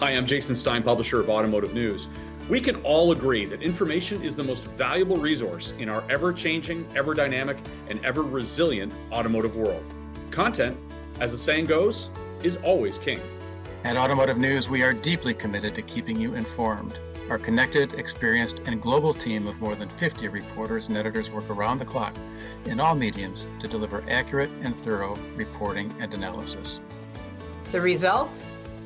Hi, I'm Jason Stein, publisher of Automotive News. We can all agree that information is the most valuable resource in our ever-changing, ever-dynamic, and ever-resilient automotive world. Content, as the saying goes, is always king. At Automotive News, we are deeply committed to keeping you informed. Our connected, experienced, and global team of more than 50 reporters and editors work around the clock in all mediums to deliver accurate and thorough reporting and analysis. The result?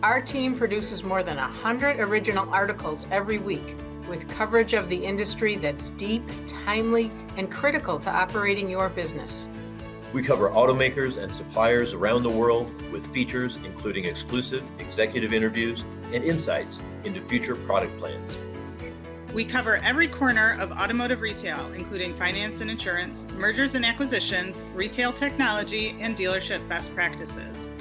Our team produces more than 100 original articles every week with coverage of the industry that's deep, timely, and critical to operating your business. We cover automakers and suppliers around the world with features including exclusive executive interviews and insights into future product plans. We cover every corner of automotive retail, including finance and insurance, mergers and acquisitions, retail technology, and dealership best practices.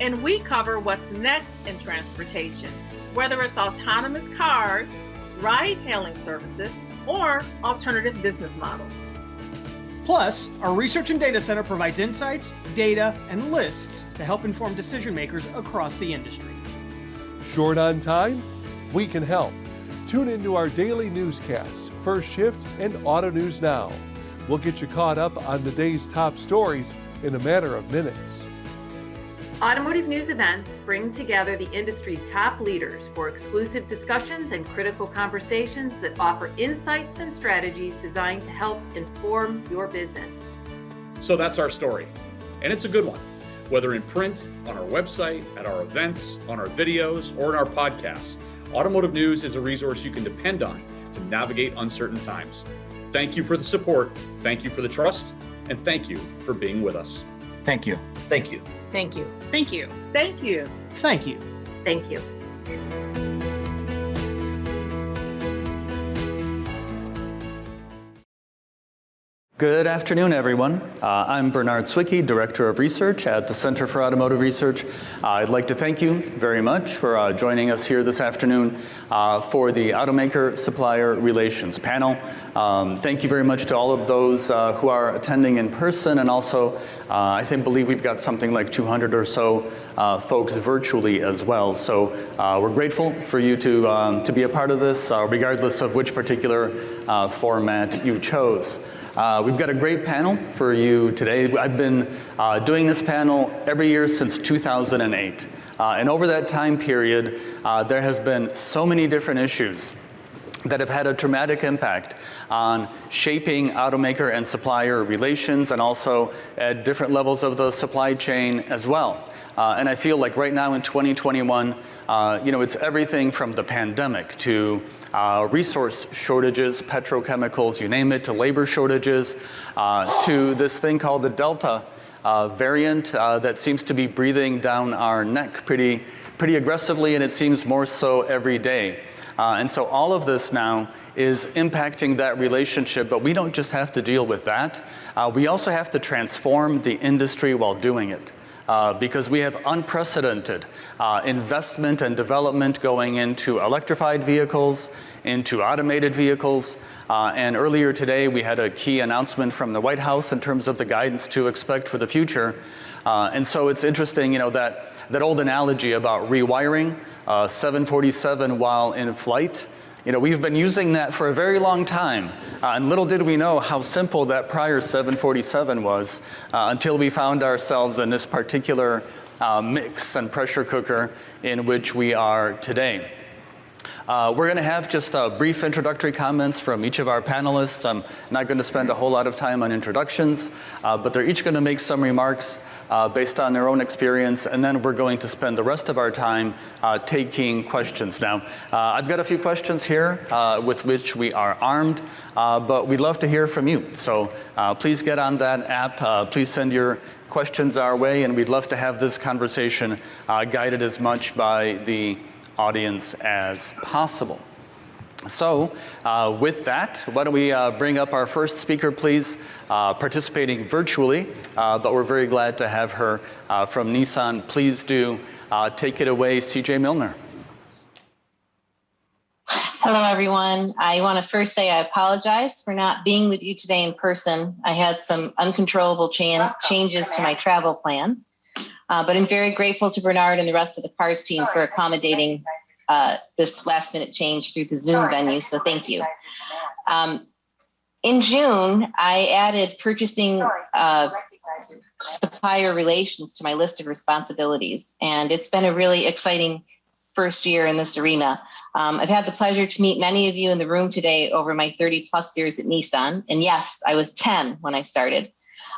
And we cover what's next in transportation, whether it's autonomous cars, ride-hailing services, or alternative business models. Plus, our research and data center provides insights, data, and lists to help inform decision makers across the industry. Short on time? We can help. Tune into our daily newscasts, First Shift and Auto News Now. We'll get you caught up on the day's top stories in a matter of minutes. Automotive news events bring together the industry's top leaders for exclusive discussions and critical conversations that offer insights and strategies designed to help inform your business. So that's our story, and it's a good one. Whether in print, on our website, at our events, on our videos, or in our podcasts, Automotive News is a resource you can depend on to navigate uncertain times. Thank you for the support, thank you for the trust, and thank you for being with us. Thank you. Thank you. Thank you. Thank you. Thank you. Thank you. Thank you. Good afternoon, everyone. I'm Bernard Zwicky, Director of Research at the Center for Automotive Research. I'd like to thank you very much for joining us here this afternoon for the Automaker Supplier Relations panel. Thank you very much to all of those who are attending in person, and also I believe we've got something like 200 or so folks virtually as well. So we're grateful for you to be a part of this, regardless of which particular format you chose. We've got a great panel for you today. I've been doing this panel every year since 2008. And over that time period, there have been so many different issues that have had a dramatic impact on shaping automaker and supplier relations, and also at different levels of the supply chain as well. And I feel like right now in 2021, it's everything from the pandemic to resource shortages, petrochemicals, you name it, to labor shortages, to this thing called the Delta variant that seems to be breathing down our neck pretty aggressively, and it seems more so every day. And so all of this now is impacting that relationship, but we don't just have to deal with that. We also have to transform the industry while doing it. Because we have unprecedented investment and development going into electrified vehicles, into automated vehicles, and earlier today we had a key announcement from the White House in terms of the guidance to expect for the future. And so it's interesting, that old analogy about rewiring 747 while in flight. We've been using that for a very long time, and little did we know how simple that prior 747 was until we found ourselves in this particular mix and pressure cooker in which we are today. We're going to have just brief introductory comments from each of our panelists. I'm not going to spend a whole lot of time on introductions, but they're each going to make some remarks based on their own experience, and then we're going to spend the rest of our time taking questions. Now, I've got a few questions here with which we are armed, but we'd love to hear from you. So please get on that app, please send your questions our way, and we'd love to have this conversation guided as much by the audience as possible. So with that, why don't we bring up our first speaker, please, participating virtually, but we're very glad to have her from Nissan. Please do take it away, CJ Milner. Hello, everyone. I want to first say I apologize for not being with you today in person. I had some uncontrollable changes to my travel plan. But I'm very grateful to Bernard and the rest of the cars team for accommodating this last minute change through the Zoom venue. So thank you. In June, I added purchasing supplier relations to my list of responsibilities. And it's been a really exciting first year in this arena. I've had the pleasure to meet many of you in the room today over my 30 plus years at Nissan. And yes, I was 10 when I started.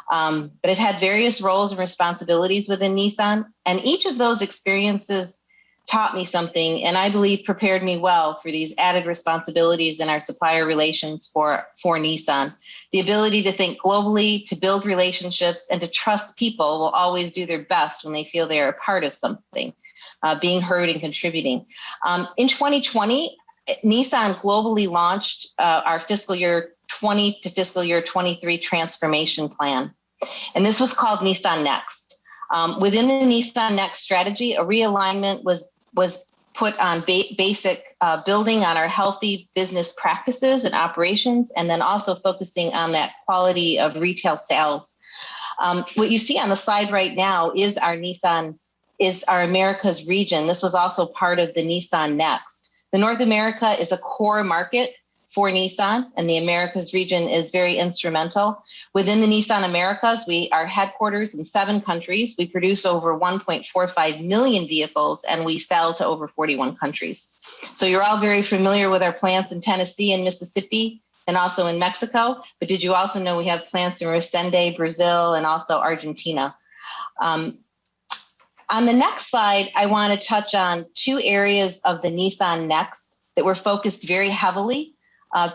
But I've had various roles and responsibilities within Nissan. And each of those experiences taught me something, and I believe prepared me well for these added responsibilities in our supplier relations for Nissan. The ability to think globally, to build relationships, and to trust people will always do their best when they feel they are a part of something, being heard and contributing. In 2020, Nissan globally launched our fiscal year 20 to fiscal year 23 transformation plan. And this was called Nissan Next. Within the Nissan Next strategy, a realignment was put on basic building on our healthy business practices and operations, and then also focusing on that quality of retail sales. What you see on the slide right now is our Americas region. This was also part of the Nissan Next. The North America is a core market for Nissan, and the Americas region is very instrumental. Within the Nissan Americas, we are headquarters in 7 countries. We produce over 1.45 million vehicles, and we sell to over 41 countries. So you're all very familiar with our plants in Tennessee and Mississippi, and also in Mexico. But did you also know we have plants in Resende, Brazil, and also Argentina? On the next slide, I want to touch on 2 areas of the Nissan Next that were focused very heavily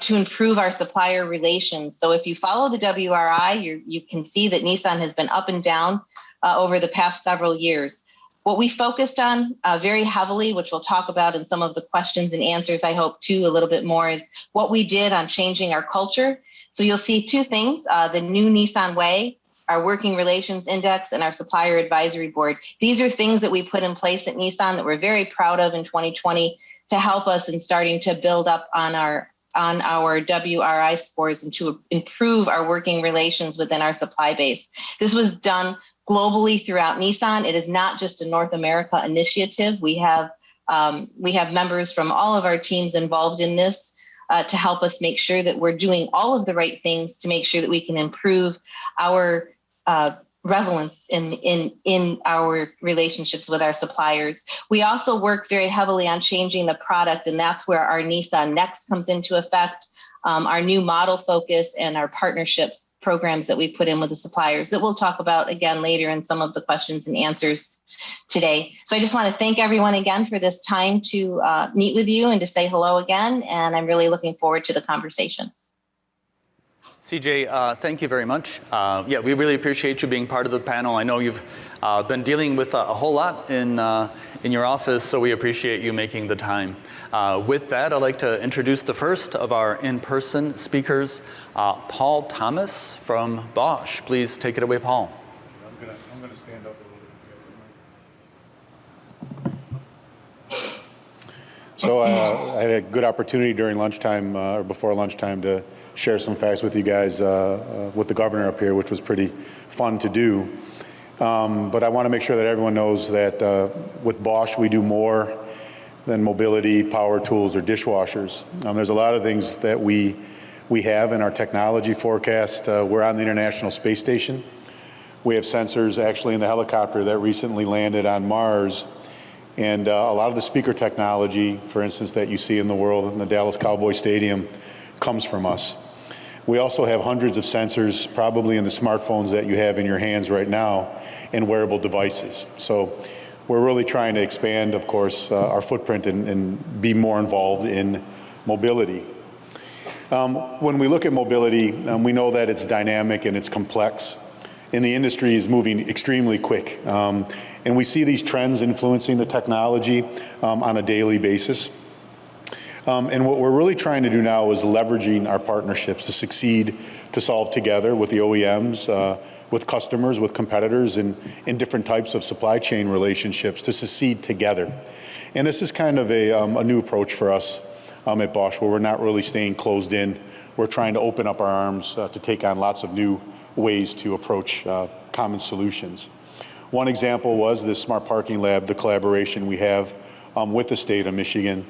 to improve our supplier relations. So if you follow the WRI, you can see that Nissan has been up and down over the past several years. What we focused on very heavily, which we'll talk about in some of the questions and answers, I hope too, a little bit more, is what we did on changing our culture. So you'll see 2 things, the new Nissan Way, our working relations index, and our supplier advisory board. These are things that we put in place at Nissan that we're very proud of in 2020 to help us in starting to build up on our WRI scores and to improve our working relations within our supply base. This was done globally throughout Nissan. It is not just a North America initiative. We have members from all of our teams involved in this to help us make sure that we're doing all of the right things to make sure that we can improve our relevance in our relationships with our suppliers. We also work very heavily on changing the product, and that's where our Nissan Next comes into effect, our new model focus and our partnerships programs that we put in with the suppliers that we'll talk about again later in some of the questions and answers today. So I just want to thank everyone again for this time to meet with you and to say hello again, and I'm really looking forward to the conversation. CJ, thank you very much. Yeah, we really appreciate you being part of the panel. I know you've been dealing with a whole lot in your office, so we appreciate you making the time. With that, I'd like to introduce the first of our in-person speakers, Paul Thomas from Bosch. Please take it away, Paul. I'm gonna stand up a little bit. So I had a good opportunity during lunchtime or before lunchtime to share some facts with you guys with the governor up here, which was pretty fun to do. But I want to make sure that everyone knows that with Bosch, we do more than mobility, power tools, or dishwashers. There's a lot of things that we have in our technology forecast. We're on the International Space Station. We have sensors actually in the helicopter that recently landed on Mars. And a lot of the speaker technology, for instance, that you see in the world in the Dallas Cowboy Stadium comes from us. We also have hundreds of sensors, probably in the smartphones that you have in your hands right now, and wearable devices. So we're really trying to expand, of course, our footprint and be more involved in mobility. When we look at mobility, we know that it's dynamic and it's complex, and the industry is moving extremely quick. And we see these trends influencing the technology on a daily basis. And what we're really trying to do now is leveraging our partnerships to succeed, to solve together with the OEMs, with customers, with competitors, and in different types of supply chain relationships to succeed together. And this is kind of a new approach for us at Bosch, where we're not really staying closed in. We're trying to open up our arms to take on lots of new ways to approach common solutions. One example was this Smart Parking Lab, the collaboration we have with the state of Michigan.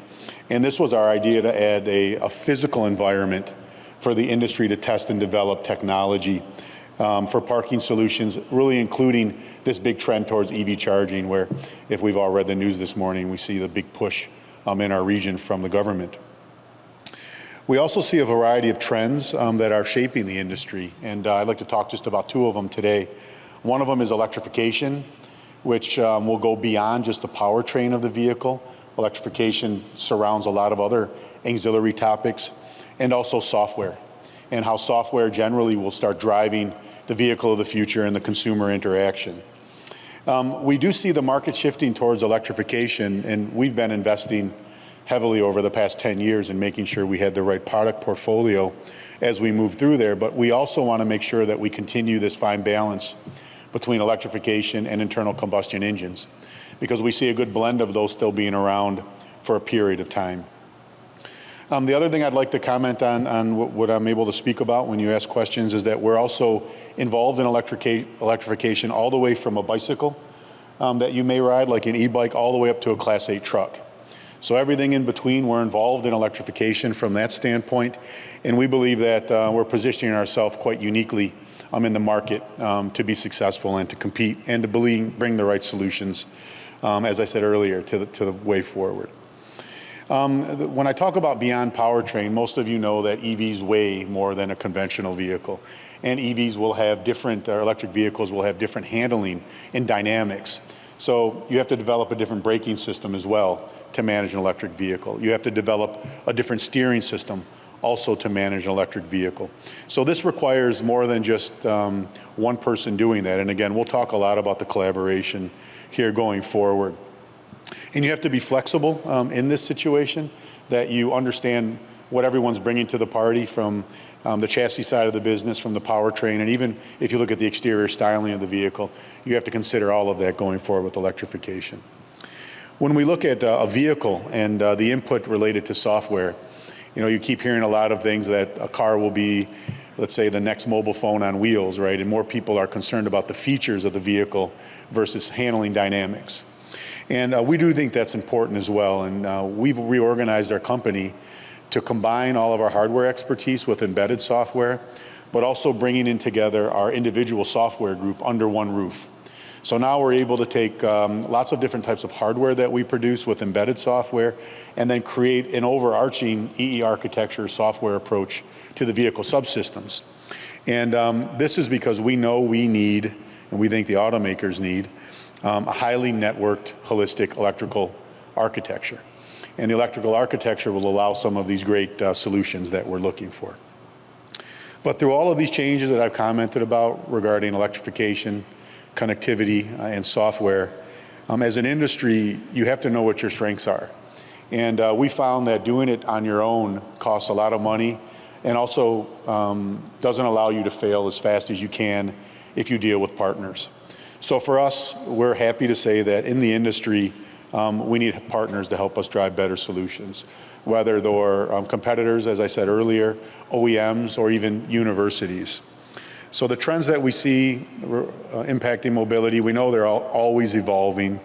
And this was our idea to add a physical environment for the industry to test and develop technology for parking solutions, really including this big trend towards EV charging, where if we've all read the news this morning, we see the big push in our region from the government. We also see a variety of trends that are shaping the industry, and I'd like to talk just about two of them today. One of them is electrification, which will go beyond just the powertrain of the vehicle. Electrification surrounds a lot of other auxiliary topics, and also software, and how software generally will start driving the vehicle of the future and the consumer interaction. We do see the market shifting towards electrification, and we've been investing heavily over the past 10 years in making sure we had the right product portfolio as we move through there. But we also want to make sure that we continue this fine balance between electrification and internal combustion engines, because we see a good blend of those still being around for a period of time. The other thing I'd like to comment on what I'm able to speak about when you ask questions is that we're also involved in electrification all the way from a bicycle that you may ride, like an e-bike, all the way up to a Class 8 truck. So everything in between, we're involved in electrification from that standpoint, and we believe that we're positioning ourselves quite uniquely in the market to be successful and to compete and to bring the right solutions, as I said earlier, to the way forward. When I talk about beyond powertrain, most of you know that EVs weigh more than a conventional vehicle, and EVs will have different, or electric vehicles will have different handling and dynamics. So you have to develop a different braking system as well to manage an electric vehicle. You have to develop a different steering system also to manage an electric vehicle. So this requires more than just one person doing that. And again, we'll talk a lot about the collaboration here going forward. And you have to be flexible in this situation, that you understand what everyone's bringing to the party from the chassis side of the business, from the powertrain, and even if you look at the exterior styling of the vehicle, you have to consider all of that going forward with electrification. When we look at a vehicle and the input related to software, you know, you keep hearing a lot of things that a car will be, let's say, the next mobile phone on wheels, right? And more people are concerned about the features of the vehicle versus handling dynamics. And we do think that's important as well. And we've reorganized our company to combine all of our hardware expertise with embedded software, but also bringing in together our individual software group under one roof. So now we're able to take lots of different types of hardware that we produce with embedded software and then create an overarching EE architecture software approach to the vehicle subsystems. And this is because we know we need, and we think the automakers need, a highly networked, holistic electrical architecture. And the electrical architecture will allow some of these great solutions that we're looking for. But through all of these changes that I've commented about regarding electrification, connectivity, and software, as an industry, you have to know what your strengths are. And we found that doing it on your own costs a lot of money and also doesn't allow you to fail as fast as you can if you deal with partners. So for us, we're happy to say that in the industry, we need partners to help us drive better solutions, whether they're competitors, as I said earlier, OEMs, or even universities. So the trends that we see impacting mobility, we know they're always evolving.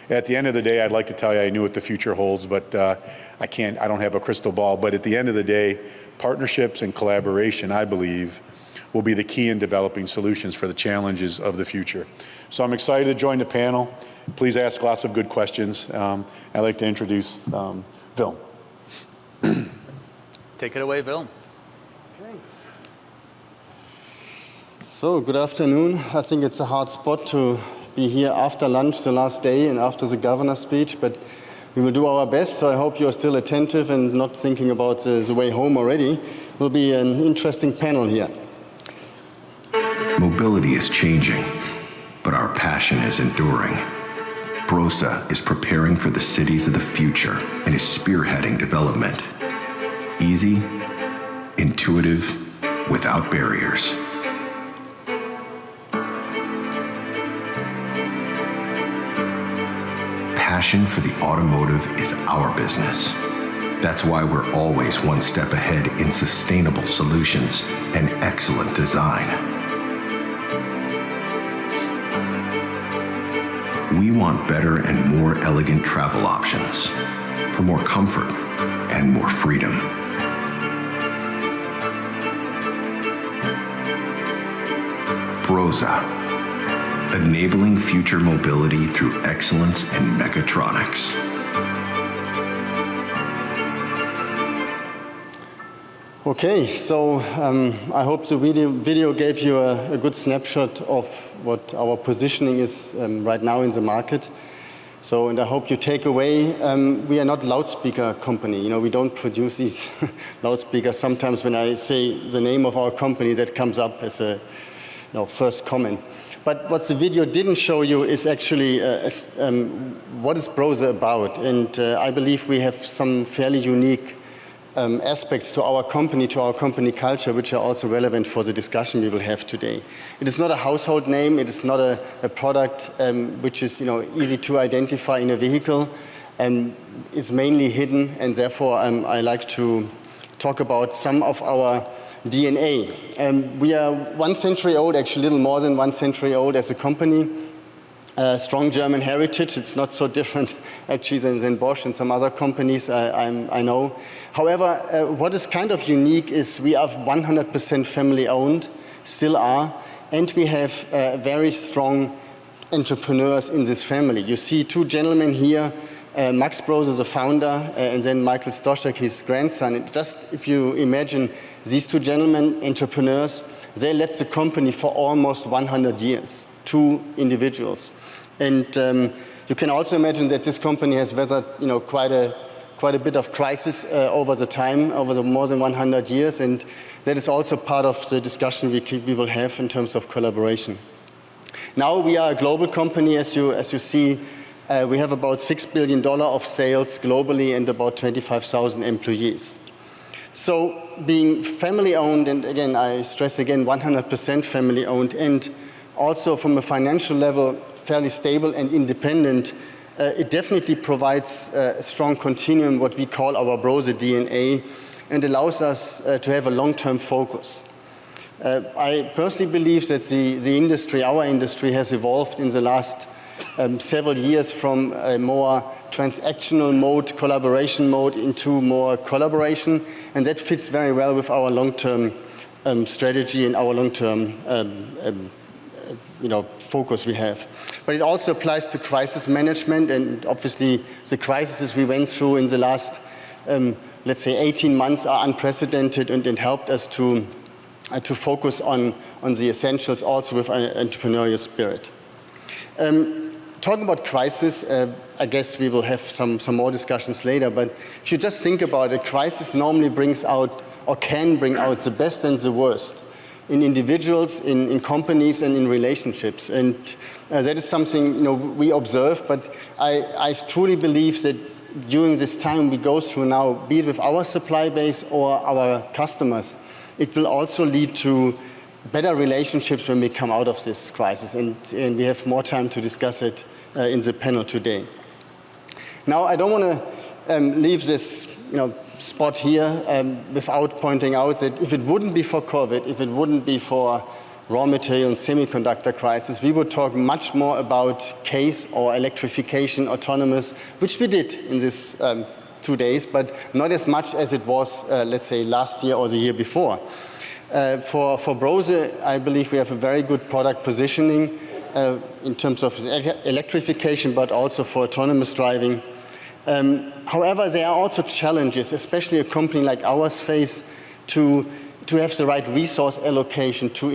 At the end of the day, I'd like to tell you I knew what the future holds, but I don't have a crystal ball. But at the end of the day, partnerships and collaboration, I believe, will be the key in developing solutions for the challenges of the future. So I'm excited to join the panel. Please ask lots of good questions. I'd like to introduce Wilm. Take it away, Wilm. So, good afternoon. I think it's a hard spot to be here after lunch, the last day, and after the governor's speech, but we will do our best. So I hope you're still attentive and not thinking about the way home already. It will be an interesting panel here. Mobility is changing, but our passion is enduring. Brose is preparing for the cities of the future and is spearheading development. Easy, intuitive, without barriers. Passion for the automotive is our business. That's why we're always one step ahead in sustainable solutions and excellent design. We want better and more elegant travel options for more comfort and more freedom. Brose, enabling future mobility through excellence in mechatronics. Okay, so I hope the video gave you a good snapshot of what our positioning is right now in the market. So, and I hope you take away, we are not loudspeaker company. You know, we don't produce these loudspeakers. Sometimes when I say the name of our company, that comes up as a first comment. But what the video didn't show you is actually what is Brose about. And I believe we have some fairly unique aspects to our company culture, which are also relevant for the discussion we will have today. It is not a household name. It is not a product which is easy to identify in a vehicle. It's mainly hidden, and therefore I like to talk about some of our DNA. We are 1 century old, actually a little more than 1 century old as a company. Strong German heritage. It's not so different actually than Bosch and some other companies I know. However, what is kind of unique is we are 100% family owned, still are, and we have very strong entrepreneurs in this family. You see 2 gentlemen here, Max Brose is the founder, and then Michael Stoschek, his grandson. And just if you imagine these 2 gentlemen, entrepreneurs, they led the company for almost 100 years, 2 individuals. And you can also imagine that this company has weathered, quite a bit of crisis over the more than 100 years, and that is also part of the discussion we will have in terms of collaboration. Now we are a global company, as you see. We have about $6 billion of sales globally and about 25,000 employees. So being family owned, and again, I stress again, 100% family owned, and also from a financial level, fairly stable and independent, it definitely provides a strong continuum, what we call our Brose DNA, and allows us to have a long-term focus. I personally believe that the industry, our industry, has evolved in the last several years from a more transactional mode, collaboration mode, into more collaboration, and that fits very well with our long-term strategy and our long-term focus we have. But it also applies to crisis management, and obviously the crises we went through in the last, let's say, 18 months are unprecedented, and helped us to focus on the essentials also with an entrepreneurial spirit. Talking about crisis, I guess we will have some more discussions later, but if you just think about it, crisis normally brings out, or can bring out, the best and the worst in individuals, in companies, and in relationships. And that is something we observe, but I truly believe that during this time we go through now, be it with our supply base or our customers, it will also lead to better relationships when we come out of this crisis, and we have more time to discuss it in the panel today. Now, I don't want to leave this spot here without pointing out that if it wouldn't be for COVID, if it wouldn't be for raw material and semiconductor crisis, we would talk much more about CASE or electrification, autonomous, which we did in this 2 days, but not as much as it was, let's say, last year or the year before. For Brose, I believe we have a very good product positioning in terms of electrification, but also for autonomous driving. However, there are also challenges, especially a company like ours face, to have the right resource allocation to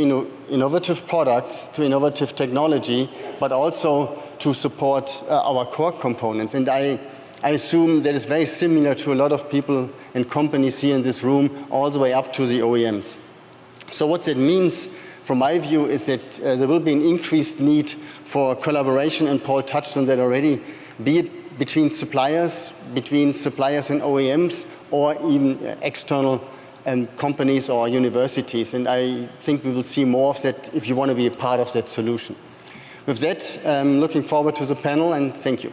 innovative products, to innovative technology, but also to support our core components. And I assume that is very similar to a lot of people and companies here in this room, all the way up to the OEMs. So what that means, from my view, is that there will be an increased need for collaboration, and Paul touched on that already, be it between suppliers and OEMs, or even external companies or universities. And I think we will see more of that if you want to be a part of that solution. With that, I'm looking forward to the panel, and thank you.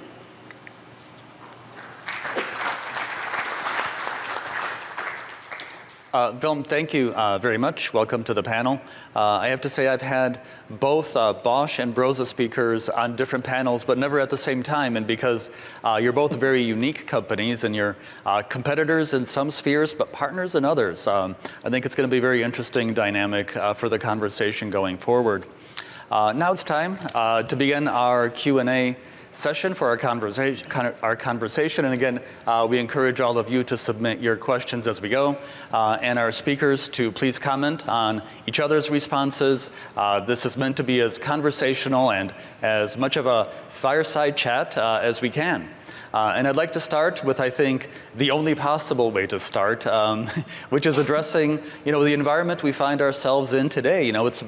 Wilm, thank you very much. Welcome to the panel. I have to say I've had both Bosch and Brose speakers on different panels, but never at the same time. And because you're both very unique companies and you're competitors in some spheres, but partners in others, I think it's going to be a very interesting dynamic for the conversation going forward. Now it's time to begin our Q&A session for our conversation. And again, we encourage all of you to submit your questions as we go, and our speakers to please comment on each other's responses. This is meant to be as conversational and as much of a fireside chat as we can. And I'd like to start with, I think, the only possible way to start, which is addressing, the environment we find ourselves in today. It's,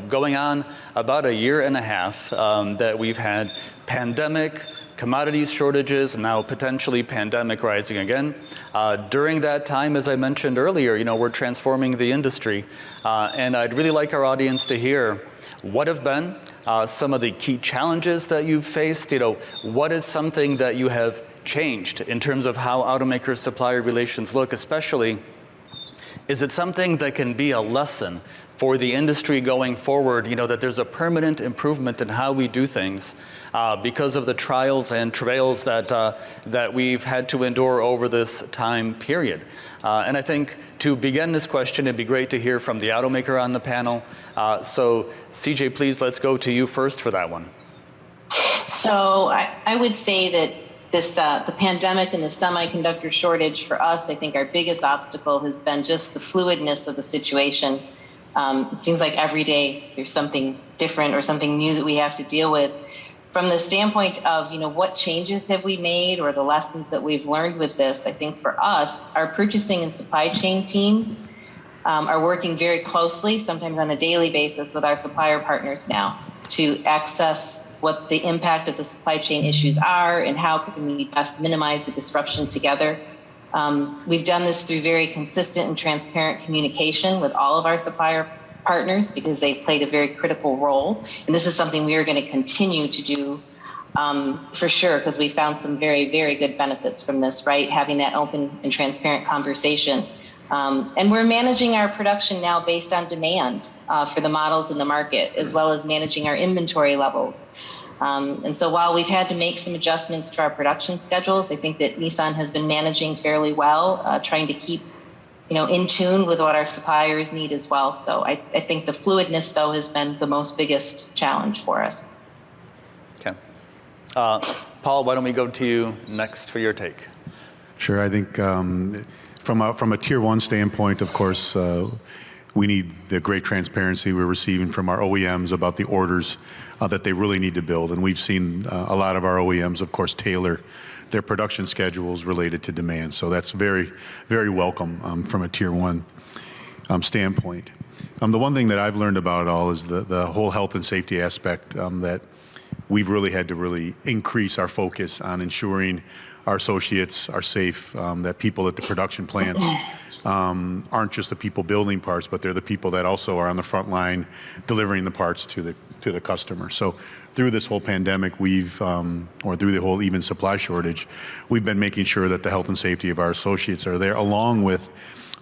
going on about a year and a half that we've had pandemic, commodities shortages, and now potentially pandemic rising again. During that time, as I mentioned earlier, we're transforming the industry. And I'd really like our audience to hear what have been some of the key challenges that you've faced. What is something that you have changed in terms of how automaker-supplier relations look, especially, is it something that can be a lesson for the industry going forward, that there's a permanent improvement in how we do things because of the trials and travails that we've had to endure over this time period. And I think to begin this question, it'd be great to hear from the automaker on the panel. So CJ, please, let's go to you first for that one. So I would say that the pandemic and the semiconductor shortage for us, I think our biggest obstacle has been just the fluidness of the situation. It seems like every day there's something different or something new that we have to deal with. From the standpoint of, what changes have we made or the lessons that we've learned with this, I think for us, our purchasing and supply chain teams are working very closely, sometimes on a daily basis, with our supplier partners now to access what the impact of the supply chain issues are and how can we best minimize the disruption together. We've done this through very consistent and transparent communication with all of our supplier partners because they've played a very critical role. And this is something we are going to continue to do for sure, because we found some very, very good benefits from this, right? Having that open and transparent conversation. And we're managing our production now based on demand for the models in the market, as well as managing our inventory levels. And so while we've had to make some adjustments to our production schedules, I think that Nissan has been managing fairly well, trying to keep in tune with what our suppliers need as well. So I think the fluidness, though, has been the most biggest challenge for us. Okay. Paul, why don't we go to you next for your take? Sure. I think from a tier one standpoint, of course, we need the great transparency we're receiving from our OEMs about the orders that they really need to build. And we've seen a lot of our OEMs, of course, tailor their production schedules related to demand. So that's very, very welcome from a tier one standpoint. The one thing that I've learned about it all is the whole health and safety aspect that we've really had to really increase our focus on ensuring our associates are safe, that people at the production plants aren't just the people building parts, but they're the people that also are on the front line delivering the parts to the customer. So through this whole pandemic, or through the whole even supply shortage, we've been making sure that the health and safety of our associates are there, along with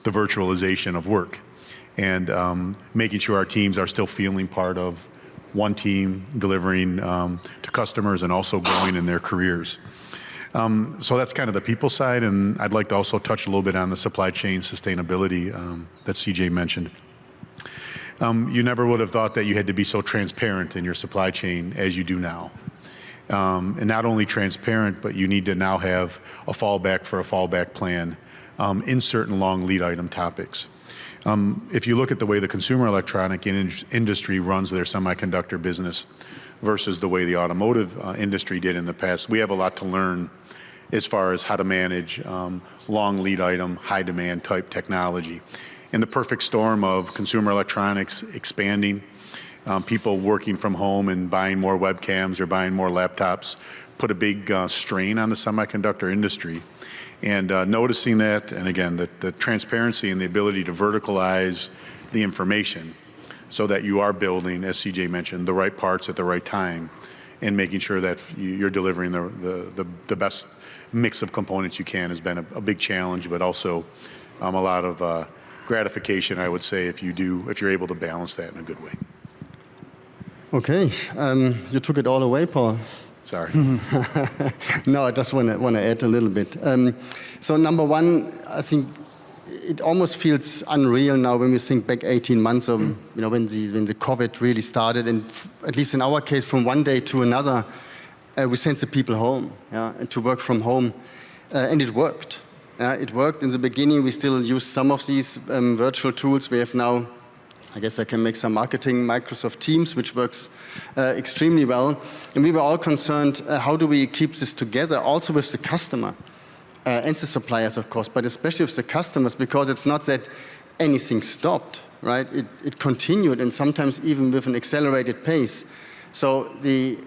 the virtualization of work, and making sure our teams are still feeling part of one team delivering to customers and also growing in their careers. So that's kind of the people side, and I'd like to also touch a little bit on the supply chain sustainability that CJ mentioned. You never would have thought that you had to be so transparent in your supply chain as you do now. And not only transparent, but you need to now have a fallback plan in certain long lead item topics. If you look at the way the consumer electronic industry runs their semiconductor business versus the way the automotive industry did in the past, we have a lot to learn as far as how to manage long lead item, high demand type technology. In the perfect storm of consumer electronics expanding, people working from home and buying more webcams or buying more laptops put a big strain on the semiconductor industry. And noticing that, and again, the transparency and the ability to verticalize the information so that you are building, as CJ mentioned, the right parts at the right time and making sure that you're delivering the best mix of components you can has been a big challenge, but also a lot of gratification, I would say, if you're able to balance that in a good way. Okay, you took it all away, Paul. Sorry. No, I just want to add a little bit. So number one, I think it almost feels unreal now when we think back 18 months of, when the COVID really started, and at least in our case, from one day to another, we sent the people home, and to work from home, and it worked. It worked in the beginning. We still use some of these virtual tools. We have now, I guess I can make some marketing, Microsoft Teams, which works extremely well. And we were all concerned, how do we keep this together, also with the customer and the suppliers, of course, but especially with the customers, because it's not that anything stopped, right? It continued, and sometimes even with an accelerated pace. So the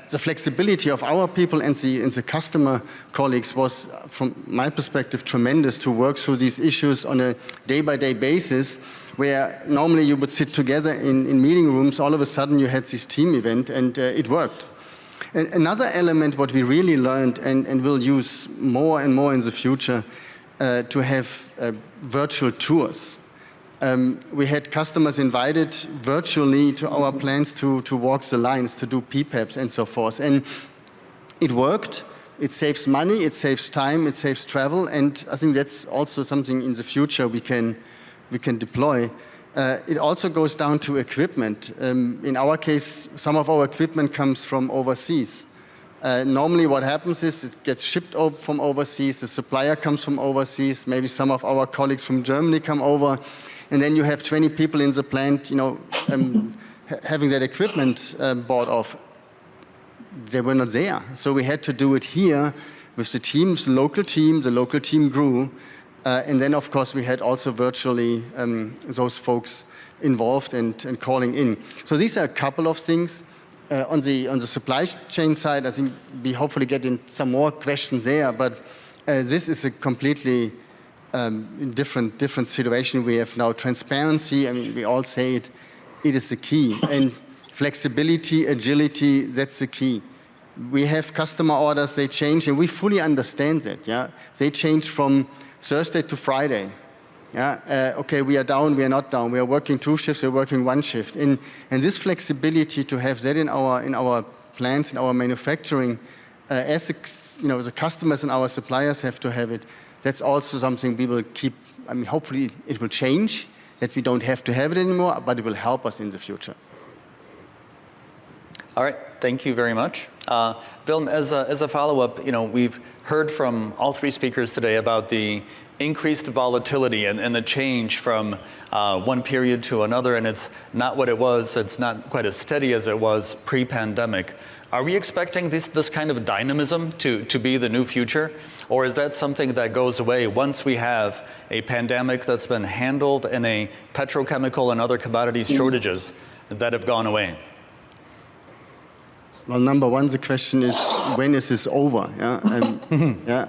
flexibility of our people and the customer colleagues was, from my perspective, tremendous to work through these issues on a day-by-day basis, where normally you would sit together in meeting rooms. All of a sudden you had this team event, and it worked. And another element what we really learned and will use more and more in the future, to have virtual tours. We had customers invited virtually to our plants to walk the lines, to do PPAPs and so forth. And it worked. It saves money, it saves time, it saves travel, and I think that's also something in the future we can deploy. It also goes down to equipment. In our case, some of our equipment comes from overseas. Normally what happens is it gets shipped over from overseas, the supplier comes from overseas, maybe some of our colleagues from Germany come over, and then you have 20 people in the plant, having that equipment bought off. They were not there. So we had to do it here with the teams, the local team grew. And then, of course, we had also virtually those folks involved and calling in. So these are a couple of things. On the supply chain side, I think we hopefully get in some more questions there, but this is a completely different situation we have now. Transparency, I mean, we all say it is the key. And flexibility, agility, that's the key. We have customer orders, they change, and we fully understand that. Yeah, they change from Thursday to Friday. Yeah, okay, we are down, we are not down. We are working 2 shifts, we are working 1 shift. And this flexibility to have that in our plants, in our manufacturing, as the customers and our suppliers have to have it. That's also something we will keep. I mean, hopefully it will change, that we don't have to have it anymore, but it will help us in the future. All right, thank you very much. Wilm, as a follow-up, we've heard from all 3 speakers today about the increased volatility and the change from one period to another, and it's not what it was. It's not quite as steady as it was pre-pandemic. Are we expecting this kind of dynamism to be the new future? Or is that something that goes away once we have a pandemic that's been handled and a petrochemical and other commodities shortages that have gone away? Well, number one, the question is, when is this over? Yeah,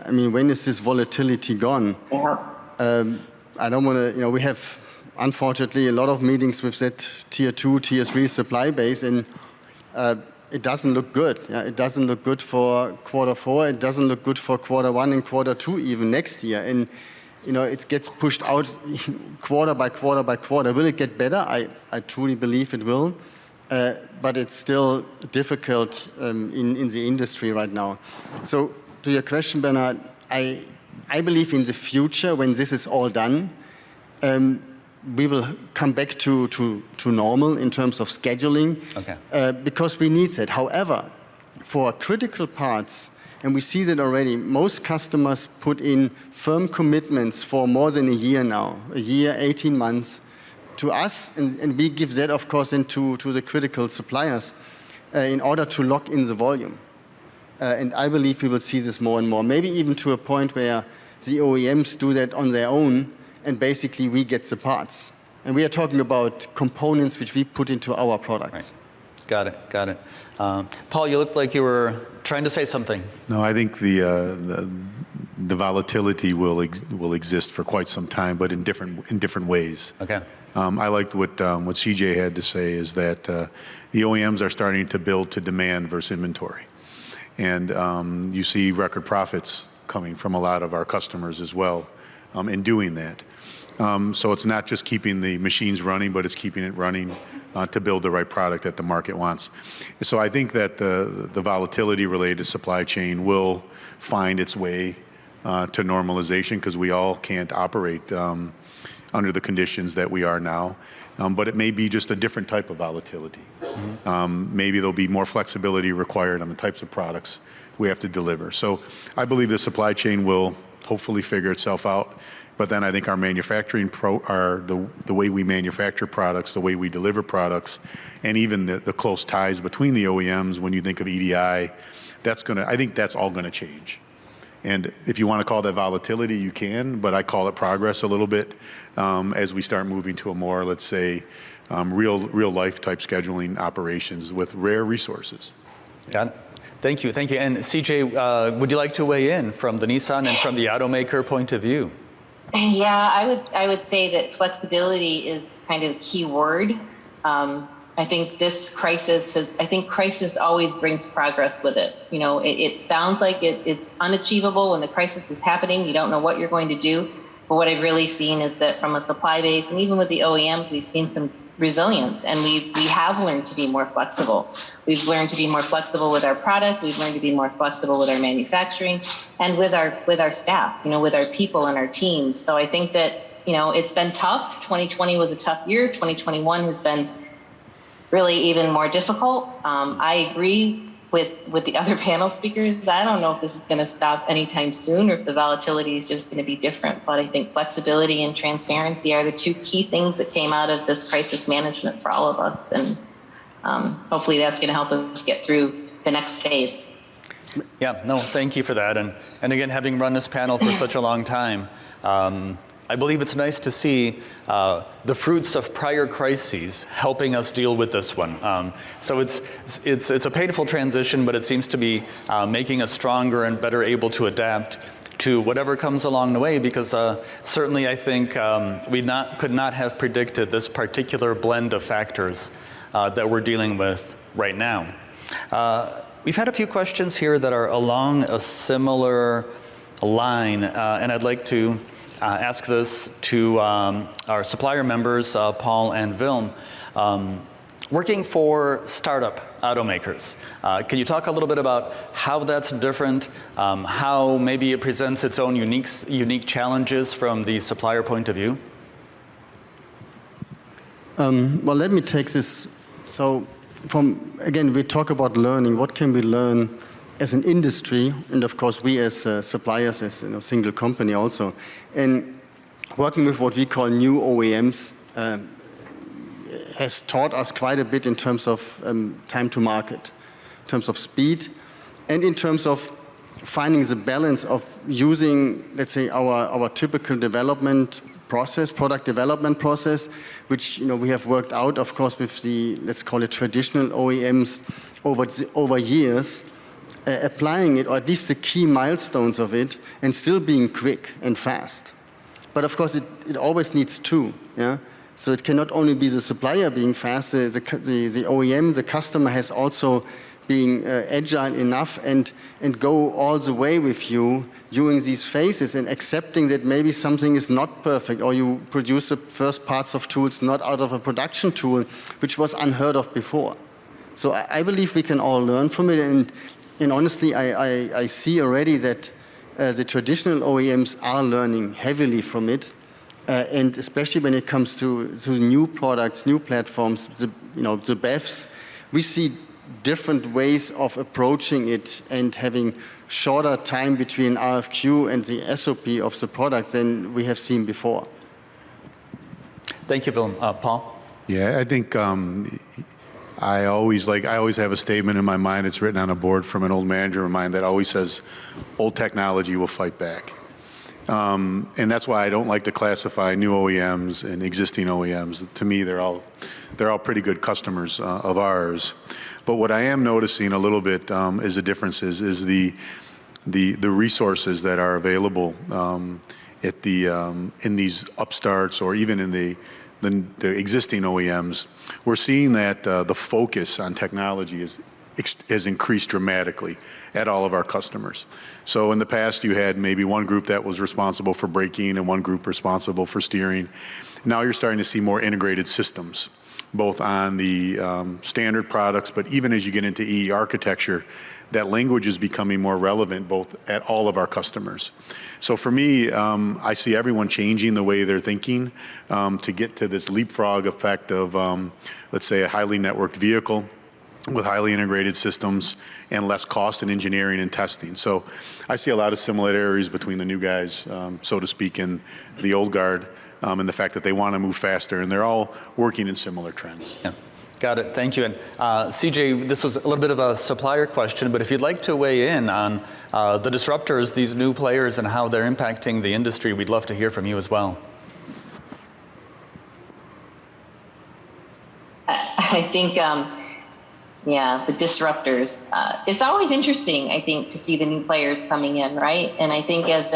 I mean, when is this volatility gone? I don't want to, we have, unfortunately, a lot of meetings with that tier 2, tier 3 supply base, and it doesn't look good. Yeah? It doesn't look good for Q4. It doesn't look good for Q1 and Q2 even next year. And, it gets pushed out quarter by quarter by quarter. Will it get better? I truly believe it will. But it's still difficult in the industry right now. So to your question, Bernard, I believe in the future, when this is all done, we will come back to normal in terms of scheduling, because we need that. However, for critical parts, and we see that already, most customers put in firm commitments for more than a year now, a year, 18 months, to us, and we give that, of course, into the critical suppliers in order to lock in the volume. And I believe we will see this more and more, maybe even to a point where the OEMs do that on their own, and basically we get the parts. And we are talking about components which we put into our products. Right. Got it. Paul, you looked like you were trying to say something. No, I think the volatility will exist for quite some time, but in different ways. Okay. I liked what CJ had to say, is that the OEMs are starting to build to demand versus inventory. And you see record profits coming from a lot of our customers as well in doing that. So it's not just keeping the machines running, but it's keeping it running to build the right product that the market wants. So I think that the volatility related to supply chain will find its way to normalization, because we all can't operate under the conditions that we are now. But it may be just a different type of volatility. Maybe there'll be more flexibility required on the types of products we have to deliver. So I believe the supply chain will hopefully figure itself out. But then I think our manufacturing, the way we manufacture products, the way we deliver products, and even the close ties between the OEMs, when you think of EDI, I think that's all gonna change. And if you want to call that volatility, you can, but I call it progress a little bit as we start moving to a more, let's say, real life type scheduling operations with rare resources. Yeah. Thank you. And CJ, would you like to weigh in from the Nissan and from the automaker point of view? Yeah, I would say that flexibility is kind of the key word. I think this crisis crisis always brings progress with it. You know, it sounds like it's unachievable when the crisis is happening. You don't know what you're going to do. But what I've really seen is that from a supply base, and even with the OEMs, we've seen some resilience, and we have learned to be more flexible. We've learned to be more flexible with our product. We've learned to be more flexible with our manufacturing and with our staff, you know, with our people and our teams. So I think that, you know, it's been tough. 2020 was a tough year. 2021 has been really even more difficult. I agree with the other panel speakers. I don't know if this is going to stop anytime soon, or if the volatility is just going to be different. But I think flexibility and transparency are the two key things that came out of this crisis management for all of us. And hopefully that's going to help us get through the next phase. Yeah, no, thank you for that. And again, having run this panel for such a long time, I believe it's nice to see the fruits of prior crises helping us deal with this one. So it's a painful transition, but it seems to be making us stronger and better able to adapt to whatever comes along the way, because certainly I think we could not have predicted this particular blend of factors that we're dealing with right now. We've had a few questions here that are along a similar line, and I'd like to ask this to our supplier members, Paul and Wilm. Working for startup automakers, can you talk a little bit about how that's different, how maybe it presents its own unique challenges from the supplier point of view? Well, let me take this. So again, we talk about learning. What can we learn as an industry, and of course we as suppliers, as a single company also, and working with what we call new OEMs has taught us quite a bit in terms of time to market, in terms of speed, and in terms of finding the balance of using, let's say, our typical development process, product development process, which we have worked out, of course, with the, let's call it, traditional OEMs over years, applying it, or at least the key milestones of it, and still being quick and fast. But of course, it always needs two. Yeah. So it cannot only be the supplier being fast. The OEM, the customer, has also being agile enough and go all the way with you during these phases, and accepting that maybe something is not perfect, or you produce the first parts of tools not out of a production tool, which was unheard of before. So I believe we can all learn from it, and honestly, I see already that the traditional OEMs are learning heavily from it, and especially when it comes to new products, new platforms, the BEVs, we see different ways of approaching it and having shorter time between RFQ and the SOP of the product than we have seen before. Thank you, Wilm. Paul? Yeah, I think I always have a statement in my mind. It's written on a board from an old manager of mine that always says, old technology will fight back. And that's why I don't like to classify new OEMs and existing OEMs. To me, they're all pretty good customers of ours. But what I am noticing a little bit is the differences, is the resources that are available at in these upstarts, or even in the existing OEMs. We're seeing that the focus on technology is has increased dramatically at all of our customers. So in the past, you had maybe one group that was responsible for braking and one group responsible for steering. Now you're starting to see more integrated systems, both on the standard products, but even as you get into EE architecture, that language is becoming more relevant both at all of our customers. So for me, I see everyone changing the way they're thinking to get to this leapfrog effect of, let's say, a highly networked vehicle with highly integrated systems and less cost in engineering and testing. So I see a lot of similarities between the new guys, so to speak, and the old guard, and the fact that they want to move faster, and they're all working in similar trends. Yeah. Got it. Thank you. And CJ, this was a little bit of a supplier question, but if you'd like to weigh in on the disruptors, these new players, and how they're impacting the industry, we'd love to hear from you as well. I think, yeah, the disruptors. It's always interesting, I think, to see the new players coming in, right? And I think as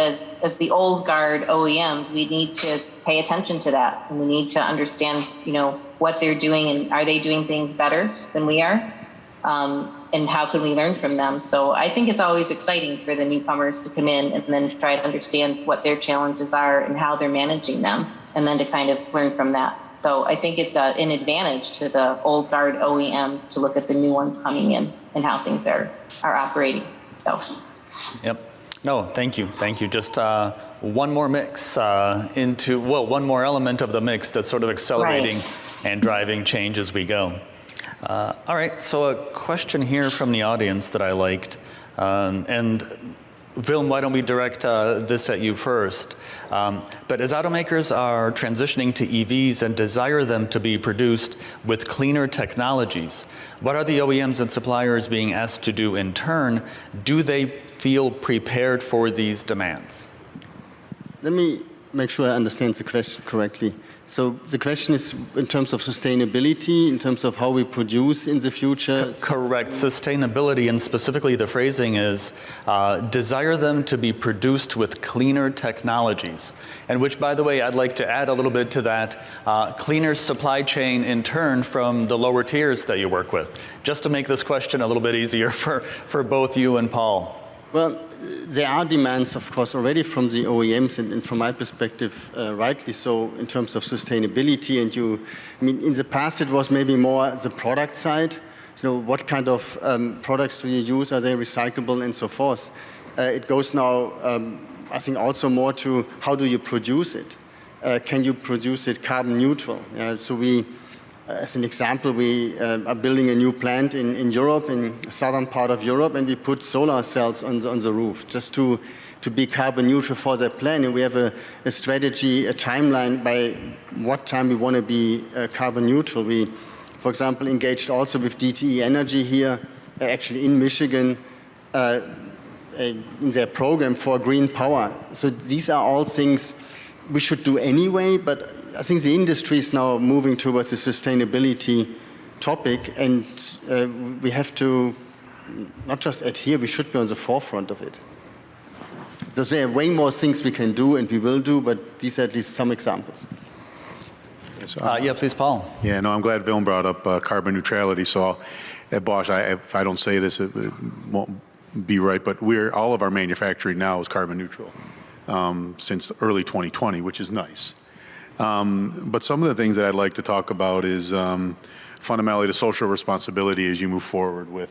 the old guard OEMs, we need to pay attention to that, and we need to understand, what they're doing, and are they doing things better than we are, and how can we learn from them? So I think it's always exciting for the newcomers to come in and then try to understand what their challenges are and how they're managing them, and then to kind of learn from that. So I think it's an advantage to the old guard OEMs to look at the new ones coming in and how things are operating. So. Yep. No, thank you. Thank you. Just one more mix one more element of the mix that's sort of accelerating and driving change as we go. All right, so a question here from the audience that I liked. And Wilm, why don't we direct this at you first? But as automakers are transitioning to EVs and desire them to be produced with cleaner technologies, what are the OEMs and suppliers being asked to do in turn? Do they feel prepared for these demands? Let me make sure I understand the question correctly. So the question is in terms of sustainability, in terms of how we produce in the future? Correct. Sustainability, and specifically the phrasing is desire them to be produced with cleaner technologies. And which, by the way, I'd like to add a little bit to that, cleaner supply chain in turn from the lower tiers that you work with, just to make this question a little bit easier for both you and Paul. Well, there are demands, of course, already from the OEMs, and from my perspective, rightly so, in terms of sustainability. And in the past, it was maybe more the product side. What kind of products do you use? Are they recyclable and so forth? It goes now, I think, also more to how do you produce it? Can you produce it carbon neutral? So we, as an example, we are building a new plant in Europe, in the southern part of Europe, and we put solar cells on the roof just to be carbon neutral for that plant. And we have a strategy, a timeline by what time we want to be carbon neutral. We, for example, engaged also with DTE Energy here, actually in Michigan, in their program for green power. So these are all things we should do anyway, but I think the industry is now moving towards a sustainability topic, and we have to not just adhere, we should be on the forefront of it. So there are way more things we can do and we will do, but these are at least some examples. Yeah, please, Paul. Yeah, no, I'm glad Wilm brought up carbon neutrality. So at Bosch, if I don't say this, it won't be right, but all of our manufacturing now is carbon neutral since early 2020, which is nice. But some of the things that I'd like to talk about is fundamentally the social responsibility as you move forward with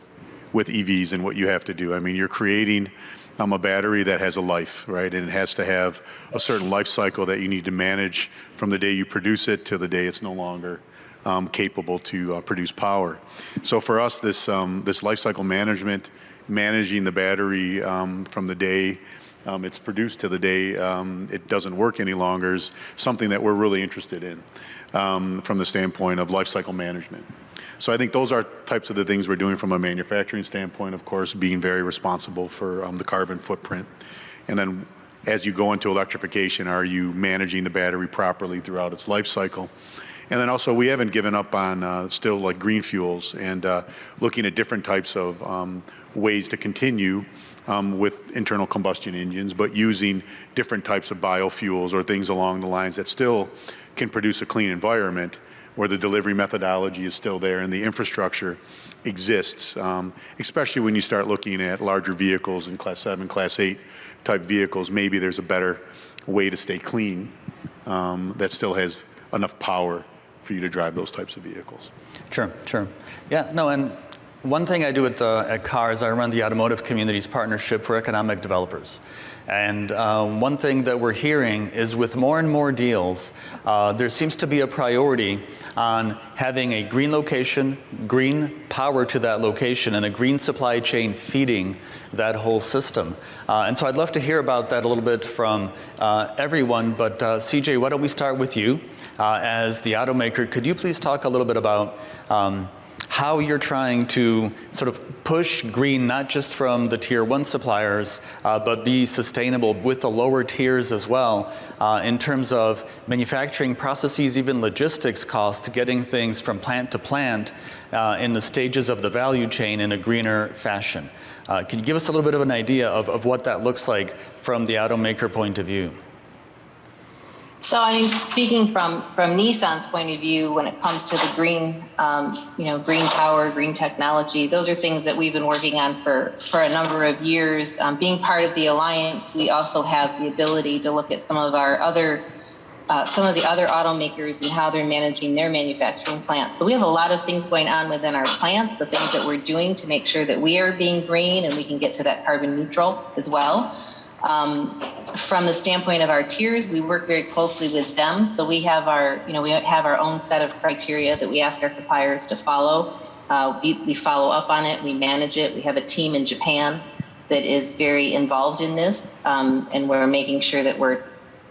EVs and what you have to do. I mean, you're creating a battery that has a life, right? And it has to have a certain life cycle that you need to manage from the day you produce it to the day it's no longer capable to produce power. So for us, this life cycle management, managing the battery from the day it's produced to the day it doesn't work any longer is something that we're really interested in from the standpoint of life cycle management. So I think those are types of the things we're doing from a manufacturing standpoint, of course, being very responsible for the carbon footprint. And then as you go into electrification, are you managing the battery properly throughout its life cycle? And then also we haven't given up on still like green fuels and looking at different types of ways to continue with internal combustion engines, but using different types of biofuels or things along the lines that still can produce a clean environment, where the delivery methodology is still there and the infrastructure exists, especially when you start looking at larger vehicles in Class 7, Class 8 type vehicles. Maybe there's a better way to stay clean that still has enough power for you to drive those types of vehicles. Sure, sure. Yeah, no, and one thing I do at CAR is I run the Automotive Communities Partnership for Economic Developers. And one thing that we're hearing is with more and more deals, there seems to be a priority on having a green location, green power to that location, and a green supply chain feeding that whole system. And so I'd love to hear about that a little bit from everyone, but CJ, why don't we start with you as the automaker. Could you please talk a little bit about how you're trying to sort of push green, not just from the tier 1 suppliers, but be sustainable with the lower tiers as well, in terms of manufacturing processes, even logistics costs, getting things from plant to plant in the stages of the value chain in a greener fashion. Can you give us a little bit of an idea of what that looks like from the automaker point of view? So, I mean, speaking from Nissan's point of view, when it comes to the green, green power, green technology, those are things that we've been working on for a number of years. Being part of the alliance, we also have the ability to look at some of the other automakers and how they're managing their manufacturing plants. So we have a lot of things going on within our plants, the things that we're doing to make sure that we are being green and we can get to that carbon neutral as well. From the standpoint of our tiers, we work very closely with them. So we have our own set of criteria that we ask our suppliers to follow. We follow up on it, we manage it. We have a team in Japan that is very involved in this, and we're making sure that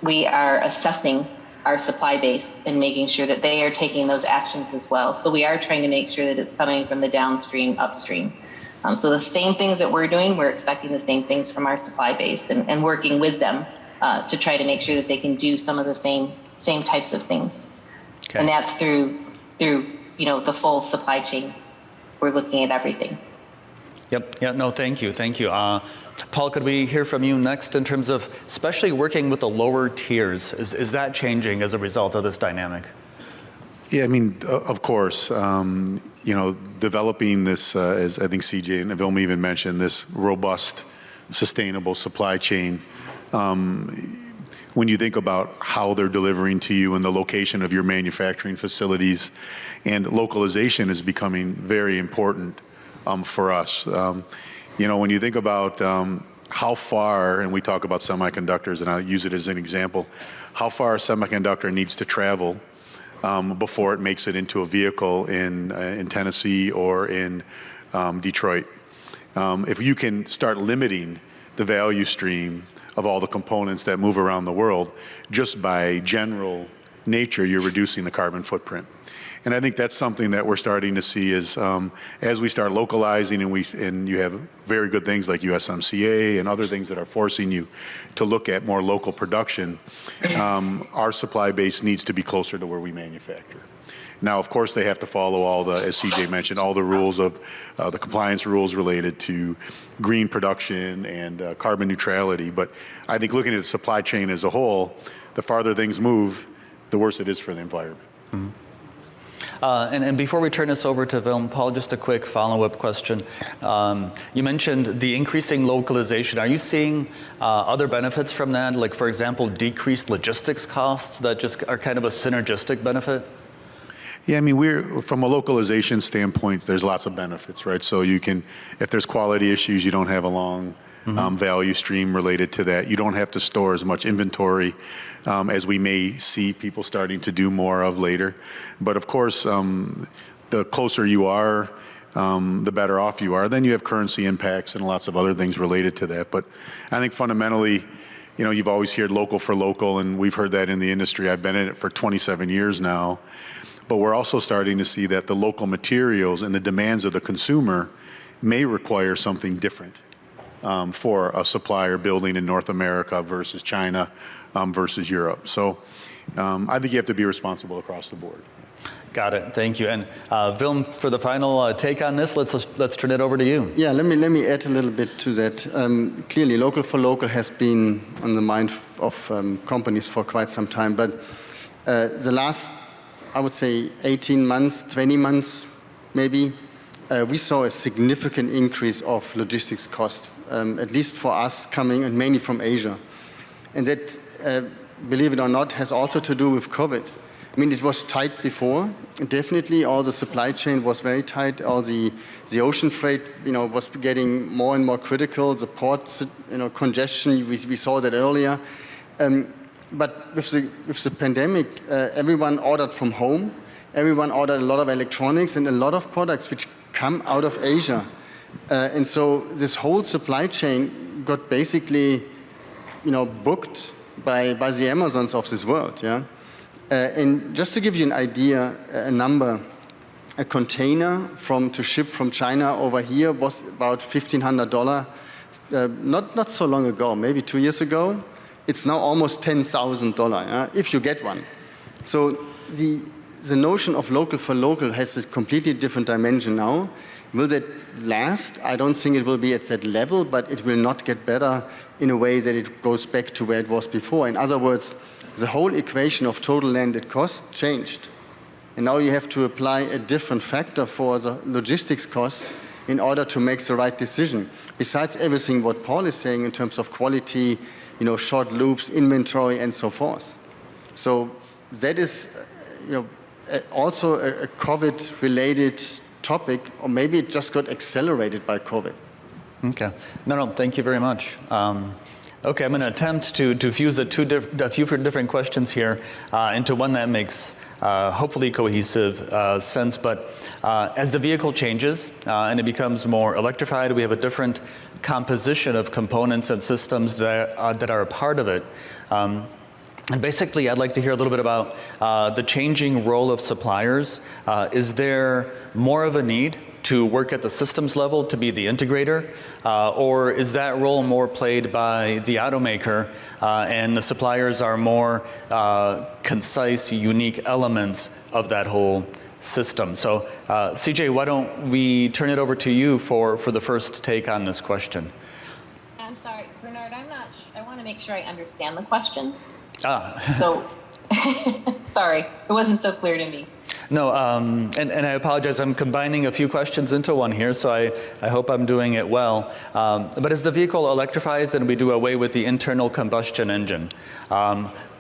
we are assessing our supply base and making sure that they are taking those actions as well. So we are trying to make sure that it's coming from the downstream, upstream. So the same things that we're doing, we're expecting the same things from our supply base and working with them to try to make sure that they can do some of the same types of things. Okay. And that's through the full supply chain. We're looking at everything. Yep. Yeah. No. Thank you. Thank you. Paul, could we hear from you next in terms of especially working with the lower tiers? Is that changing as a result of this dynamic? Yeah, I mean, of course, developing this, as I think CJ and Wilm even mentioned, this robust, sustainable supply chain. When you think about how they're delivering to you and the location of your manufacturing facilities, and localization is becoming very important for us. When you think about how far, and we talk about semiconductors, and I'll use it as an example, how far a semiconductor needs to travel before it makes it into a vehicle in Tennessee or in Detroit. If you can start limiting the value stream of all the components that move around the world, just by general nature, you're reducing the carbon footprint. And I think that's something that we're starting to see is as we start localizing and you have very good things like USMCA and other things that are forcing you to look at more local production, our supply base needs to be closer to where we manufacture. Now, of course, they have to follow all the, as CJ mentioned, all the rules of the compliance rules related to green production and carbon neutrality. But I think looking at the supply chain as a whole, the farther things move, the worse it is for the environment. Mm-hmm. And before we turn this over to Wilm, Paul, just a quick follow-up question. You mentioned the increasing localization. Are you seeing other benefits from that? Like, for example, decreased logistics costs that just are kind of a synergistic benefit? Yeah, I mean, from a localization standpoint, there's lots of benefits, right? So you can, if there's quality issues, you don't have a long value stream related to that. You don't have to store as much inventory as we may see people starting to do more of later. But of course, the closer you are, the better off you are. Then you have currency impacts and lots of other things related to that. But I think fundamentally, you've always heard local for local, and we've heard that in the industry. I've been in it for 27 years now. But we're also starting to see that the local materials and the demands of the consumer may require something different for a supplier building in North America versus China versus Europe. So I think you have to be responsible across the board. Got it. Thank you. And Wilm, for the final take on this, let's turn it over to you. Yeah, let me add a little bit to that. Clearly, local for local has been on the mind of companies for quite some time, but the last I would say 18 months, 20 months maybe, we saw a significant increase of logistics cost, at least for us coming and mainly from Asia. And that, believe it or not, has also to do with COVID. I mean, it was tight before. Definitely, all the supply chain was very tight. All the ocean freight, was getting more and more critical. The ports, congestion, we saw that earlier. But with the pandemic, everyone ordered from home. Everyone ordered a lot of electronics and a lot of products which come out of Asia. And so this whole supply chain got basically, booked by the Amazons of this world, yeah? And just to give you an idea, a number, a container to ship from China over here was about $1,500, not so long ago, maybe 2 years ago. It's now almost $10,000, if you get one. So the notion of local for local has a completely different dimension now. Will that last? I don't think it will be at that level, but it will not get better in a way that it goes back to where it was before. In other words, the whole equation of total landed cost changed. And now you have to apply a different factor for the logistics cost in order to make the right decision. Besides everything what Paul is saying in terms of quality, short loops, inventory, and so forth. So that is, also a COVID-related topic, or maybe it just got accelerated by COVID. Okay. No, thank you very much. Okay, I'm going to attempt to fuse a few different questions here into one that makes hopefully cohesive sense. But as the vehicle changes and it becomes more electrified, we have a different composition of components and systems that are a part of it. And basically, I'd like to hear a little bit about the changing role of suppliers. Is there more of a need to work at the systems level to be the integrator, or is that role more played by the automaker and the suppliers are more concise, unique elements of that whole system? So CJ, why don't we turn it over to you for the first take on this question? I'm sorry, Bernard, I want to make sure I understand the question. So, sorry, it wasn't so clear to me. No, and I apologize, I'm combining a few questions into one here, so I hope I'm doing it well. But as the vehicle electrifies and we do away with the internal combustion engine,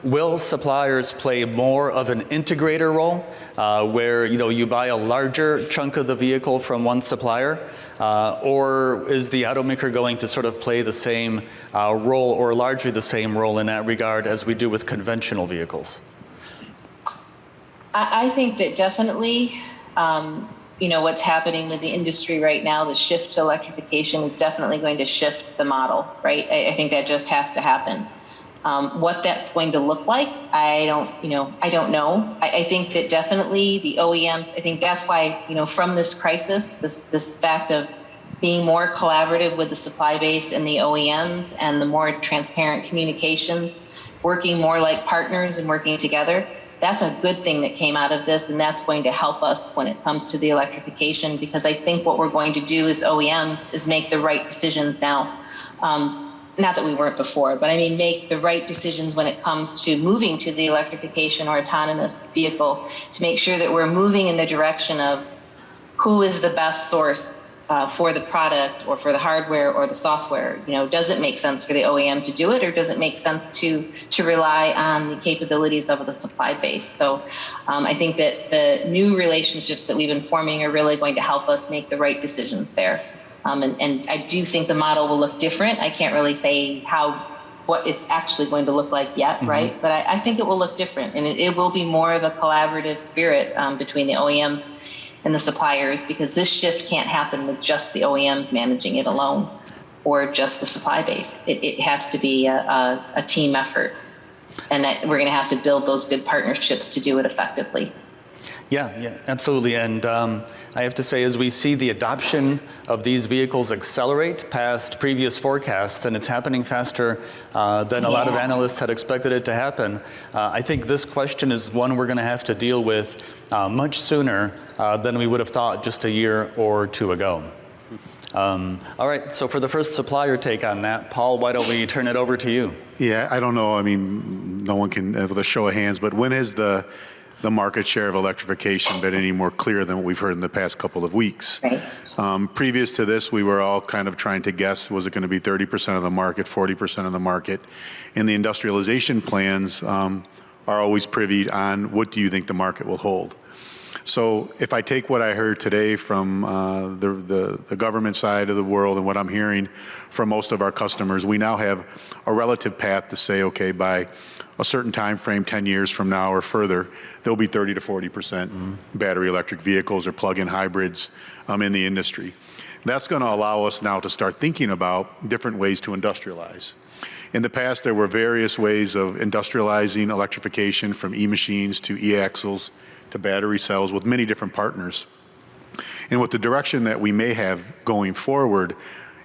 will suppliers play more of an integrator role, where you buy a larger chunk of the vehicle from one supplier, or is the automaker going to sort of play the same role, or largely the same role in that regard as we do with conventional vehicles? I think that definitely, what's happening with the industry right now, the shift to electrification is definitely going to shift the model, right? I think that just has to happen. What that's going to look like, I don't know. I think that definitely the OEMs, I think that's why, from this crisis, this fact of being more collaborative with the supply base and the OEMs and the more transparent communications, working more like partners and working together, that's a good thing that came out of this, and that's going to help us when it comes to the electrification, because I think what we're going to do as OEMs is make the right decisions now. Not that we weren't before, but I mean, make the right decisions when it comes to moving to the electrification or autonomous vehicle, to make sure that we're moving in the direction of who is the best source for the product or for the hardware or the software. Does it make sense for the OEM to do it, or does it make sense to rely on the capabilities of the supply base? So I think that the new relationships that we've been forming are really going to help us make the right decisions there. And I do think the model will look different. I can't really say what it's actually going to look like yet, right? But I think it will look different, and it will be more of a collaborative spirit between the OEMs and the suppliers, because this shift can't happen with just the OEMs managing it alone or just the supply base. It has to be a team effort, and that we're going to have to build those good partnerships to do it effectively. Yeah, absolutely. And I have to say, as we see the adoption of these vehicles accelerate past previous forecasts, and it's happening faster than a lot of analysts had expected it to happen, I think this question is one we're going to have to deal with much sooner than we would have thought just a year or two ago. All right, so for the first supplier take on that, Paul, why don't we turn it over to you? Yeah, I don't know. I mean, no one can, with a show of hands, but when has the the market share of electrification been any more clear than what we've heard in the past couple of weeks. Right. Previous to this, we were all kind of trying to guess, was it going to be 30% of the market, 40% of the market? And the industrialization plans are always privy on what do you think the market will hold. So if I take what I heard today from the government side of the world and what I'm hearing from most of our customers, we now have a relative path to say, okay, by a certain time frame, 10 years from now or further, there'll be 30 to 40% battery electric vehicles or plug-in hybrids in the industry. That's going to allow us now to start thinking about different ways to industrialize. In the past, there were various ways of industrializing electrification, from e-machines to e-axles to battery cells, with many different partners. And with the direction that we may have going forward,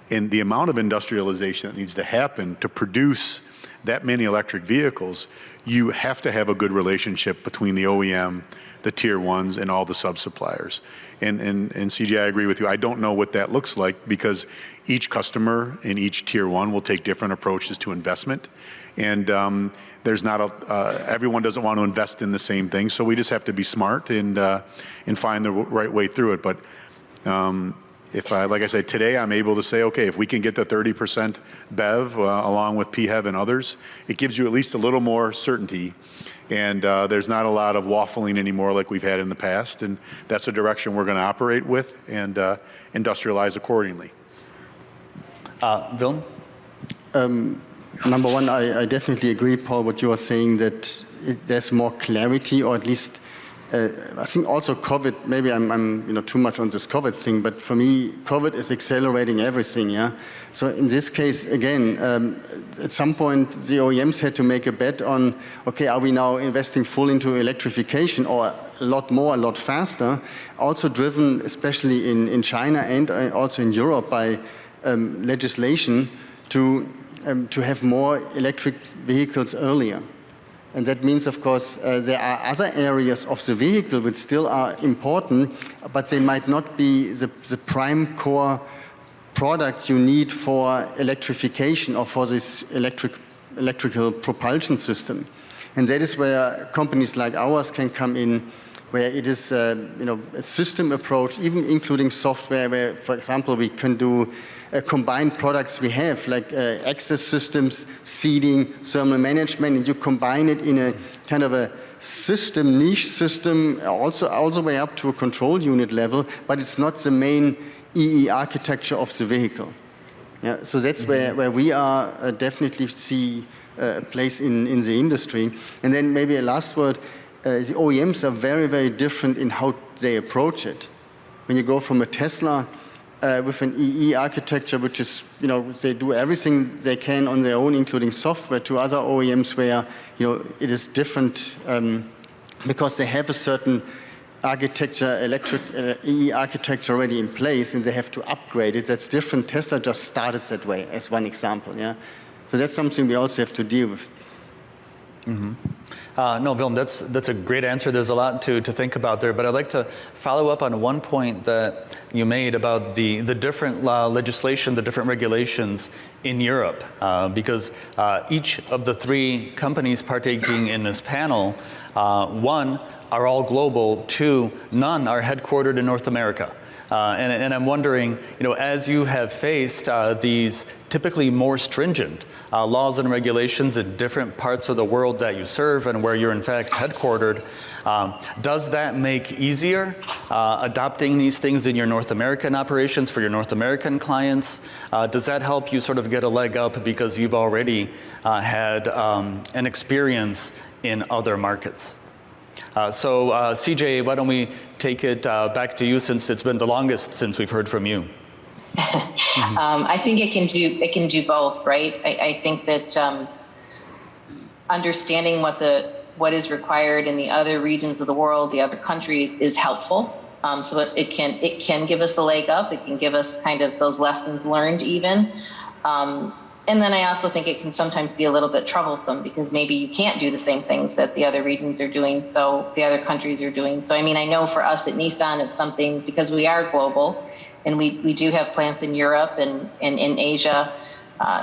in the amount of industrialization that needs to happen to produce that many electric vehicles, you have to have a good relationship between the OEM, the tier ones, and all the sub-suppliers. And CJ, I agree with you. I don't know what that looks like, because each customer in each tier one will take different approaches to investment. And there's not everyone doesn't want to invest in the same thing. So we just have to be smart and find the right way through it. But like I said, today I'm able to say, okay, if we can get to 30% BEV along with PHEV and others, it gives you at least a little more certainty. And there's not a lot of waffling anymore like we've had in the past. And that's the direction we're going to operate with and industrialize accordingly. Wilm? Number one, I definitely agree, Paul, what you are saying, that there's more clarity, or at least I think also COVID, maybe I'm too much on this COVID thing, but for me, COVID is accelerating everything, yeah? So in this case, again, at some point, the OEMs had to make a bet on, okay, are we now investing full into electrification, or a lot more, a lot faster, also driven, especially in China and also in Europe, by legislation to have more electric vehicles earlier. And that means, of course, there are other areas of the vehicle which still are important, but they might not be the prime core products you need for electrification or for this electrical propulsion system. And that is where companies like ours can come in, where it is a system approach, even including software, where, for example, we can do combined products we have, like access systems, seating, thermal management, and you combine it in a kind of a system, niche system, also all the way up to a control unit level, but it's not the main EE architecture of the vehicle. Yeah, so that's where we are definitely see a place in the industry. And then maybe a last word, the OEMs are very, very different in how they approach it. When you go from a Tesla with an EE architecture, which is, they do everything they can on their own, including software, to other OEMs where, it is different because they have a certain architecture, EE architecture already in place, and they have to upgrade it. That's different. Tesla just started that way, as one example, yeah? So that's something we also have to deal with. Mm-hmm. No, Wilm, that's a great answer. There's a lot to think about there, but I'd like to follow up on one point that you made about the different legislation, the different regulations in Europe, because each of the three companies partaking in this panel, one, are all global, two, none are headquartered in North America. And I'm wondering, as you have faced these typically more stringent laws and regulations in different parts of the world that you serve and where you're in fact headquartered, does that make easier adopting these things in your North American operations for your North American clients? Does that help you sort of get a leg up because you've already had an experience in other markets? So CJ, why don't we take it back to you, since it's been the longest since we've heard from you. I think it can do both, right? I think that understanding what is required in the other regions of the world, the other countries, is helpful. So it can give us a leg up. It can give us kind of those lessons learned even. And then I also think it can sometimes be a little bit troublesome, because maybe you can't do the same things that the other regions are doing, so the other countries are doing. So I mean, I know for us at Nissan, it's something, because we are global and we do have plants in Europe and in Asia.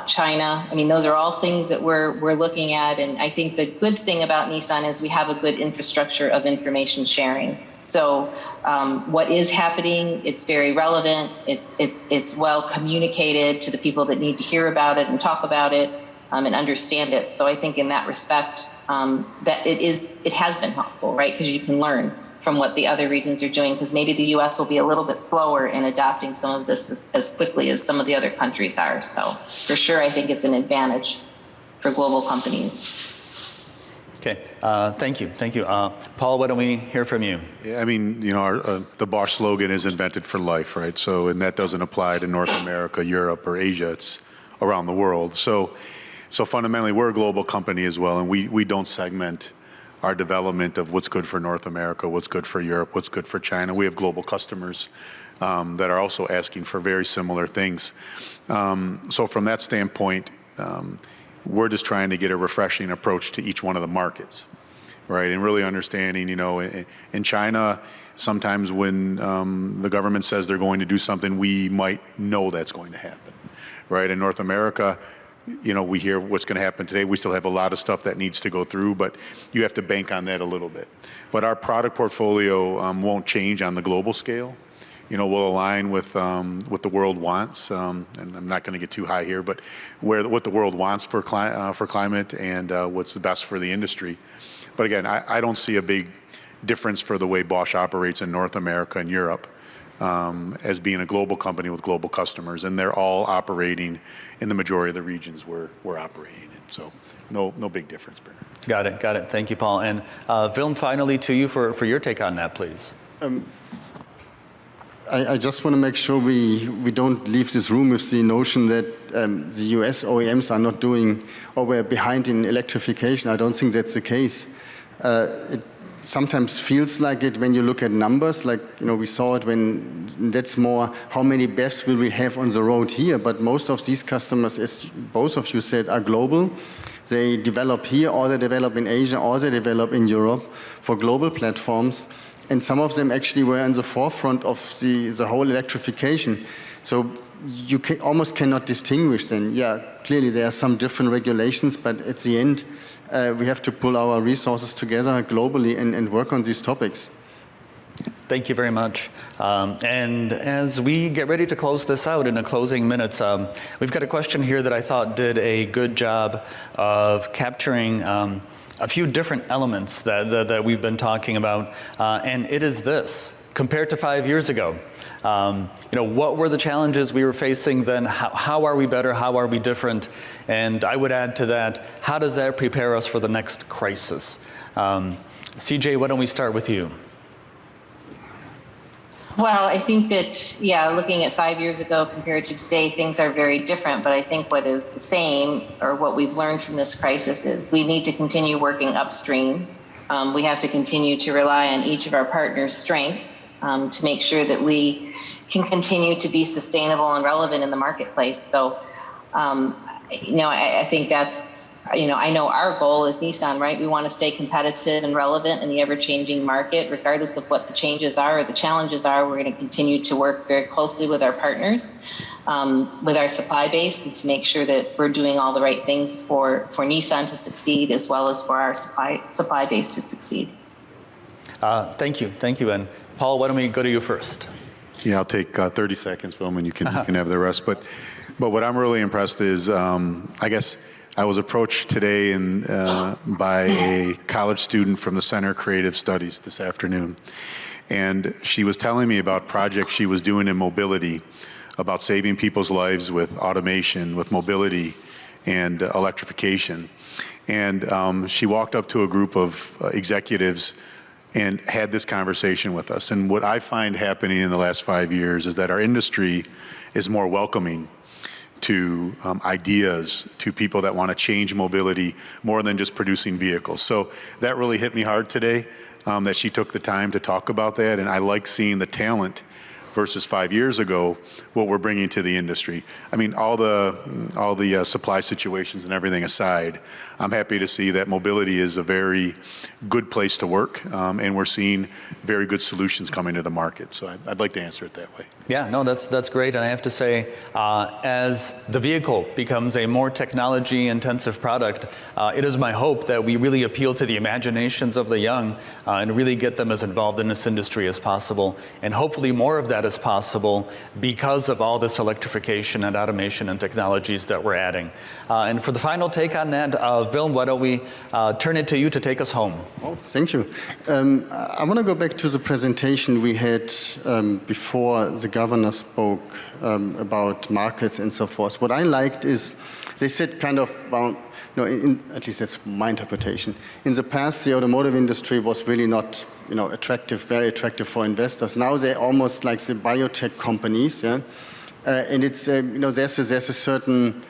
China. I mean, those are all things that we're looking at. And I think the good thing about Nissan is we have a good infrastructure of information sharing. So what is happening, it's very relevant. It's well communicated to the people that need to hear about it and talk about it and understand it. So I think in that respect, that it has been helpful, right? Because you can learn from what the other regions are doing, because maybe the U.S. will be a little bit slower in adopting some of this as quickly as some of the other countries are. So for sure, I think it's an advantage for global companies. Okay, thank you. Paul, why don't we hear from you? Yeah, I mean, the Bosch slogan is invented for life, right? So, and that doesn't apply to North America, Europe, or Asia. It's around the world. So fundamentally, we're a global company as well, and we don't segment our development of what's good for North America, what's good for Europe, what's good for China. We have global customers that are also asking for very similar things. So from that standpoint, we're just trying to get a refreshing approach to each one of the markets, right? And really understanding, in China, sometimes when the government says they're going to do something, we might know that's going to happen, right? In North America, we hear what's going to happen today. We still have a lot of stuff that needs to go through, but you have to bank on that a little bit. But our product portfolio won't change on the global scale. We'll align with what the world wants, and I'm not going to get too high here, but what the world wants for climate and what's the best for the industry. But again, I don't see a big difference for the way Bosch operates in North America and Europe. As being a global company with global customers, and they're all operating in the majority of the regions we're operating in. So no big difference, Bernard. Got it. Thank you, Paul. And Wilm, finally to you for your take on that, please. I just want to make sure we don't leave this room with the notion that the US OEMs are not doing, or we're behind in electrification. I don't think that's the case. It sometimes feels like it when you look at numbers, like, we saw it when that's more how many BEVs will we have on the road here, but most of these customers, as both of you said, are global. They develop here, or they develop in Asia, or they develop in Europe for global platforms, and some of them actually were in the forefront of the whole electrification. So you almost cannot distinguish them. Yeah, clearly there are some different regulations, but at the end, we have to pull our resources together globally and work on these topics. Thank you very much. And as we get ready to close this out in the closing minutes, we've got a question here that I thought did a good job of capturing a few different elements that we've been talking about. And it is this: compared to 5 years ago, what were the challenges we were facing then? How are we better? How are we different? And I would add to that, how does that prepare us for the next crisis? CJ, why don't we start with you? Well, I think that, looking at 5 years ago compared to today, things are very different. But I think what is the same, or what we've learned from this crisis, is we need to continue working upstream. We have to continue to rely on each of our partners' strengths to make sure that we can continue to be sustainable and relevant in the marketplace. So, I think that's, I know our goal is Nissan, right? We want to stay competitive and relevant in the ever-changing market, regardless of what the changes are or the challenges are. We're going to continue to work very closely with our partners, with our supply base, and to make sure that we're doing all the right things for Nissan to succeed, as well as for our supply base to succeed. Thank you. And Paul, why don't we go to you first? Yeah, I'll take 30 seconds, Wilm, and you can have the rest. But what I'm really impressed is, I guess I was approached today by a college student from the Center of Creative Studies this afternoon, and she was telling me about projects she was doing in mobility, about saving people's lives with automation, with mobility, and electrification. And she walked up to a group of executives and had this conversation with us. And what I find happening in the last 5 years is that our industry is more welcoming to ideas, to people that want to change mobility more than just producing vehicles. So that really hit me hard today, that she took the time to talk about that. And I like seeing the talent versus 5 years ago, what we're bringing to the industry. I mean, all the supply situations and everything aside, I'm happy to see that mobility is a very good place to work, and we're seeing very good solutions coming to the market. So I'd like to answer it that way. Yeah, no, that's great. And I have to say, as the vehicle becomes a more technology-intensive product, it is my hope that we really appeal to the imaginations of the young and really get them as involved in this industry as possible. And hopefully more of that is possible because of all this electrification and automation and technologies that we're adding. And for the final take on that, Wilm, why don't we turn it to you to take us home? Oh, thank you. I want to go back to the presentation we had before the governor spoke about markets and so forth. What I liked is they said kind of, well, no, at least that's my interpretation. In the past, the automotive industry was really not, attractive, very attractive for investors. Now they're almost like the biotech companies, yeah. And it's, there's a certain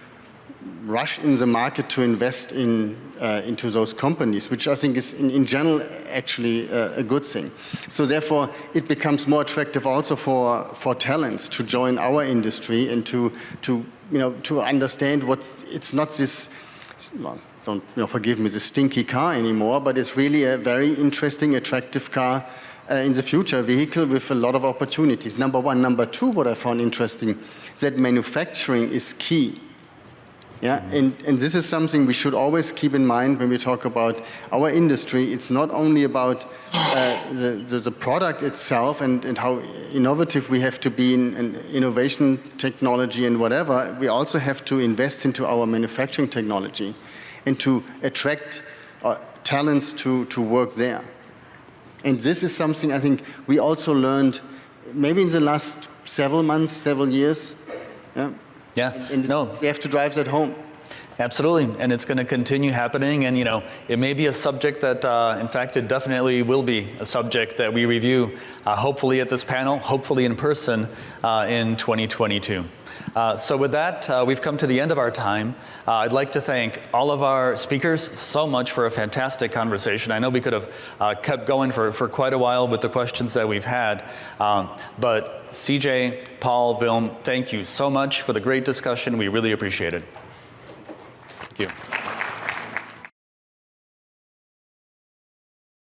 rush in the market to invest into those companies, which I think is in general actually a good thing. So therefore, it becomes more attractive also for talents to join our industry and to understand what it's not this. Well, don't forgive me, the stinky car anymore, but it's really a very interesting, attractive car in the future, a vehicle with a lot of opportunities. Number one. Number two, what I found interesting, that manufacturing is key. Yeah, and this is something we should always keep in mind when we talk about our industry. It's not only about the product itself and how innovative we have to be in innovation technology and whatever. We also have to invest into our manufacturing technology and to attract talents to work there. And this is something I think we also learned maybe in the last several months, several years. Yeah. Yeah, and we have to drive that home. Absolutely, and it's going to continue happening, and it may be a subject that, in fact, it definitely will be a subject that we review, hopefully at this panel, hopefully in person in 2022. So with that, we've come to the end of our time. I'd like to thank all of our speakers so much for a fantastic conversation. I know we could have kept going for quite a while with the questions that we've had, but CJ, Paul, Wilm, thank you so much for the great discussion. We really appreciate it. Thank you.